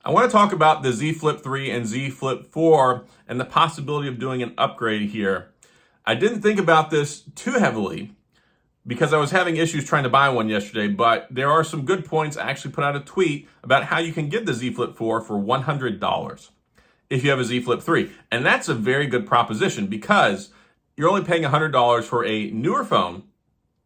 I want to talk about the Z Flip 3 and Z Flip 4 and the possibility of doing an upgrade here. I didn't think about this too heavily because I was having issues trying to buy one yesterday, but there are some good points. I actually put out a tweet about how you can get the Z Flip 4 for $100 if you have a Z Flip 3. And that's a very good proposition because you're only paying $100 for a newer phone.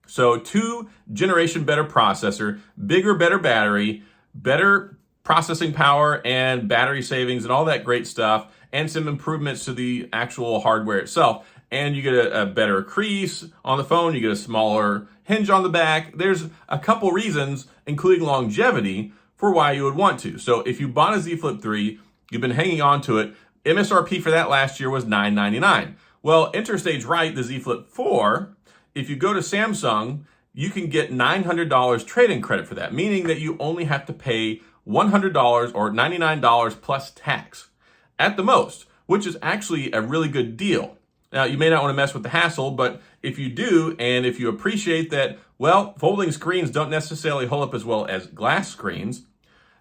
So 2-generation better processor, bigger, better battery, better processing power and battery savings and all that great stuff, and some improvements to the actual hardware itself. And you get a better crease on the phone, you get a smaller hinge on the back. There's a couple reasons, including longevity, for why you would want to. So if you bought a Z Flip 3, you've been hanging on to it, MSRP for that last year was $999. Well, Interstage Right, the Z Flip 4, if you go to Samsung, you can get $900 trade-in credit for that, meaning that you only have to pay $100 or $99 plus tax at the most, which is actually a really good deal. Now, you may not want to mess with the hassle, but if you do, and if you appreciate that, well, folding screens don't necessarily hold up as well as glass screens,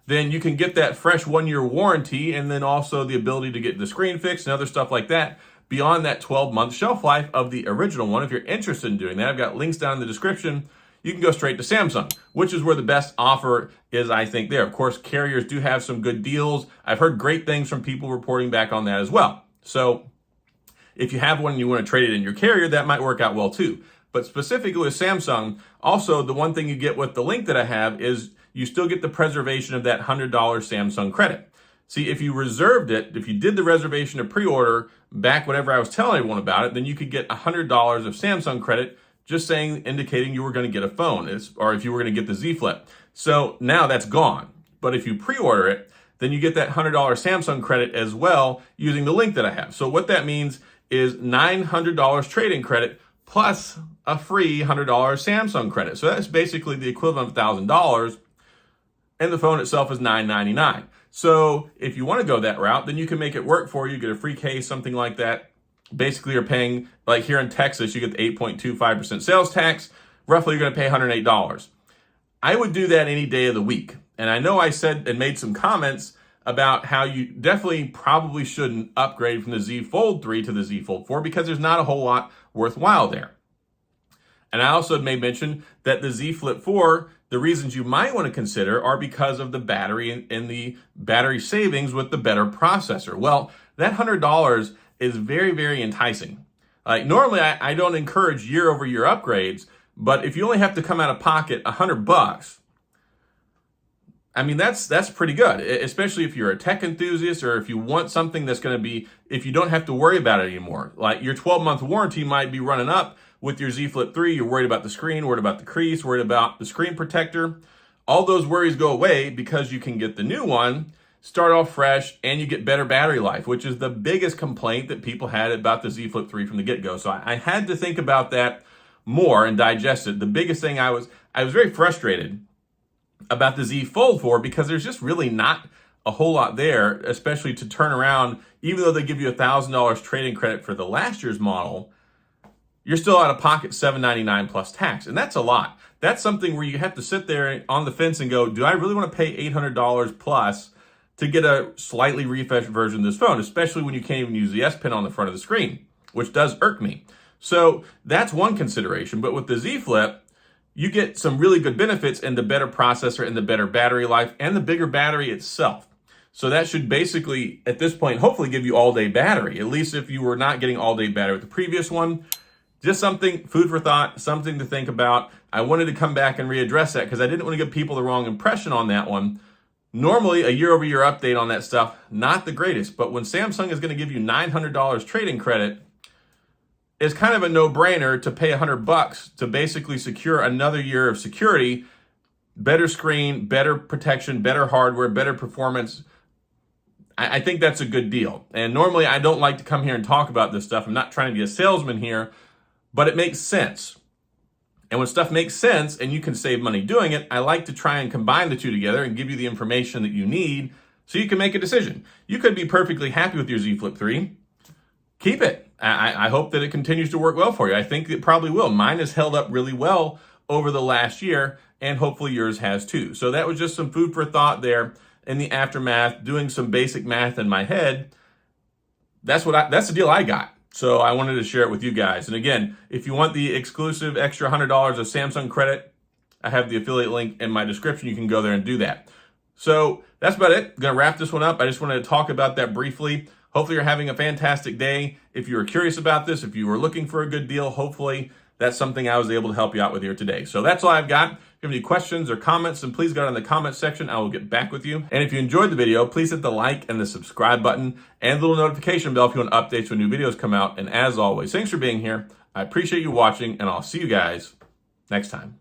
then you can get that fresh 1-year warranty and then also the ability to get the screen fixed and other stuff like that beyond that 12-month shelf life of the original one. If you're interested in doing that, I've got links down in the description. You can go straight to Samsung, which is where the best offer is, I think, there. Of course, carriers do have some good deals. I've heard great things from people reporting back on that as well. So if you have one and you want to trade it in your carrier, that might work out well too. But specifically with Samsung, also the one thing you get with the link that I have is you still get the preservation of that $100 Samsung credit. See, if you reserved it, if you did the reservation or pre-order back whenever I was telling everyone about it, then you could get $100 of Samsung credit, just indicating you were going to get a phone, or if you were going to get the Z Flip. So now that's gone. But if you pre-order it, then you get that $100 Samsung credit as well using the link that I have. So what that means is $900 trade-in credit plus a free $100 Samsung credit. So that's basically the equivalent of $1,000, and the phone itself is $999. So if you want to go that route, then you can make it work for you, get a free case, something like that. Basically, you're paying, like here in Texas, you get the 8.25% sales tax. Roughly, you're going to pay $108. I would do that any day of the week. And I know I said and made some comments about how you definitely probably shouldn't upgrade from the Z Fold 3 to the Z Fold 4 because there's not a whole lot worthwhile there. And I also made mention that the Z Flip 4, the reasons you might want to consider are because of the battery and the battery savings with the better processor. Well, that $100 is very, very enticing. Like normally I don't encourage year-over-year upgrades, but if you only have to come out of pocket $100, I mean, that's pretty good, especially if you're a tech enthusiast or if you want something that's going to be, if you don't have to worry about it anymore. Like your 12-month warranty might be running up with your Z Flip 3. You're worried about the screen, worried about the crease, worried about the screen protector. All those worries go away because you can get the new one, start off fresh, and you get better battery life, which is the biggest complaint that people had about the Z Flip 3 from the get-go. So I had to think about that more and digest it. The biggest thing I was very frustrated about the Z Fold 4 because there's just really not a whole lot there, especially to turn around. Even though they give you $1,000 trade-in credit for the last year's model, you're still out of pocket $799 plus tax, and that's a lot. That's something where you have to sit there on the fence and go, do I really want to pay $800 plus to get a slightly refreshed version of this phone, especially when you can't even use the S Pen on the front of the screen, which does irk me. So that's one consideration. But with the Z Flip, you get some really good benefits in the better processor and the better battery life and the bigger battery itself. So that should basically, at this point, hopefully give you all-day battery, at least if you were not getting all-day battery with the previous one. Just something, food for thought, something to think about. I wanted to come back and readdress that because I didn't want to give people the wrong impression on that one. Normally, a year-over-year update on that stuff, not the greatest. But when Samsung is going to give you $900 trade-in credit, it's kind of a no-brainer to pay $100 to basically secure another year of security, better screen, better protection, better hardware, better performance. I think that's a good deal. And normally, I don't like to come here and talk about this stuff. I'm not trying to be a salesman here, but it makes sense. And when stuff makes sense and you can save money doing it, I like to try and combine the two together and give you the information that you need so you can make a decision. You could be perfectly happy with your Z Flip 3. Keep it. I hope that it continues to work well for you. I think it probably will. Mine has held up really well over the last year, and hopefully yours has too. So that was just some food for thought there. in the aftermath, doing some basic math in my head, that's the deal I got. So I wanted to share it with you guys. And again, if you want the exclusive extra $100 of Samsung credit, I have the affiliate link in my description. You can go there and do that. So that's about it. I'm going to wrap this one up. I just wanted to talk about that briefly. Hopefully you're having a fantastic day. If you were curious about this, if you were looking for a good deal, hopefully that's something I was able to help you out with here today. So that's all I've got. If you have any questions or comments, then please go down in the comments section. I will get back with you. And if you enjoyed the video, please hit the like and the subscribe button and the little notification bell if you want updates when new videos come out. And as always, thanks for being here. I appreciate you watching, and I'll see you guys next time.